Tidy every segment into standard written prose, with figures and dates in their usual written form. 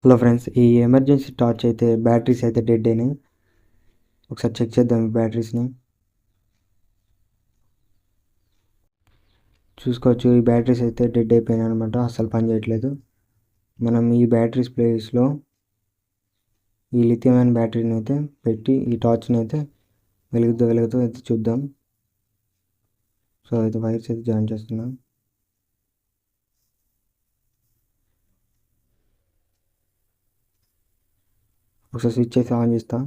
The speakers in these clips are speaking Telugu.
హలో ఫ్రెండ్స్, ఈ ఎమర్జెన్సీ టార్చ్ అయితే బ్యాటరీస్ అయితే డెడ్ అయినాయి. ఒకసారి చెక్ చేద్దాం ఈ బ్యాటరీస్ని. చూసుకోవచ్చు, ఈ బ్యాటరీస్ అయితే డెడ్ అయిపోయినాయి అనమాట, అసలు పని చేయట్లేదు. మనం ఈ బ్యాటరీస్ ప్లేస్లో ఈ లిథియం అయన్ బ్యాటరీని అయితే పెట్టి ఈ టార్చ్ని అయితే వెలుగుతూ అయితే చూద్దాం. సో అయితే వైర్స్ అయితే జాయిన్ చేస్తున్నాం. ఒకసారి స్విచ్ అయితే ఆన్ చేస్తాం.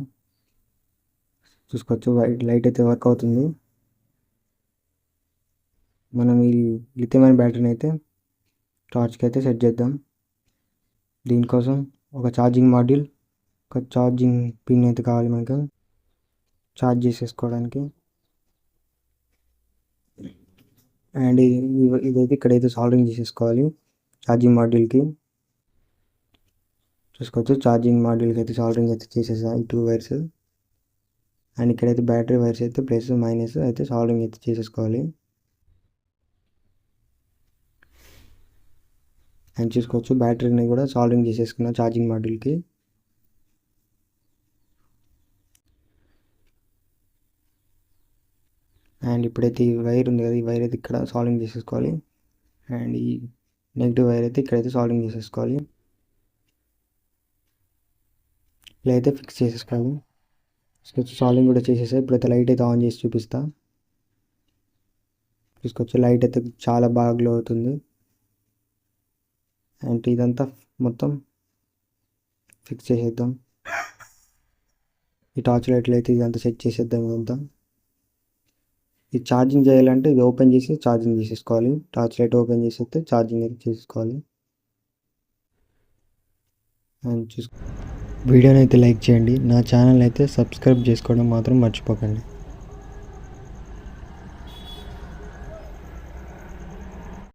చూసుకోవచ్చు, లైట్ అయితే వర్క్ అవుతుంది. మనం ఈ లిథియం అయన్ బ్యాటరీని అయితే టార్చ్కి అయితే సెట్ చేద్దాం. దీనికోసం ఒక ఛార్జింగ్ మాడ్యూల్, ఒక ఛార్జింగ్ పిన్ అయితే కావాలి మనకు ఛార్జ్ చేసేసుకోవడానికి. అండ్ ఇదైతే ఇక్కడైతే సాల్డరింగ్ చేసేసుకోవాలి ఛార్జింగ్ మాడ్యూల్కి. చూసుకోవచ్చు, ఛార్జింగ్ మాడ్యూల్కి అయితే సాల్డరింగ్ అయితే చేసేసాయి 2 వైర్స్. అండ్ ఇక్కడైతే బ్యాటరీ వైర్స్ అయితే ప్లస్ మైనస్ అయితే సాల్డరింగ్ అయితే చేసేసుకోవాలి. అండ్ చూసుకోవచ్చు, బ్యాటరీని కూడా సాల్డరింగ్ చేసేసుకున్న ఛార్జింగ్ మాడ్యూల్కి. అండ్ ఇప్పుడైతే ఈ వైర్ ఉంది కదా, ఈ వైర్ అయితే ఇక్కడ సాల్డరింగ్ చేసేసుకోవాలి. అండ్ ఈ నెగిటివ్ వైర్ అయితే ఇక్కడైతే సాల్డరింగ్ చేసేసుకోవాలి. ఇలా అయితే ఫిక్స్ చేసేసుకోవాలి. సాల్డరింగ్ కూడా చేసేసాయి. ఇప్పుడైతే లైట్ అయితే ఆన్ చేసి చూపిస్తా. చూసుకోవచ్చు, లైట్ అయితే చాలా బాగా గ్లో అవుతుంది. అండ్ ఇదంతా మొత్తం ఫిక్స్ చేసేద్దాం. ఈ టార్చ్ లైట్లు అయితే ఇదంతా సెట్ చేసేద్దాం. ఇదంతా ఇది ఛార్జింగ్ చేయాలంటే ఇది ఓపెన్ చేసి ఛార్జింగ్ చేసేసుకోవాలి. టార్చ్ లైట్ ఓపెన్ చేసేస్తే ఛార్జింగ్ అయితే చేసుకోవాలి. అండ్ వీడియోని అయితే లైక్ చేయండి. నా ఛానల్ అయితే సబ్స్క్రైబ్ చేసుకోవడం మాత్రం మర్చిపోకండి.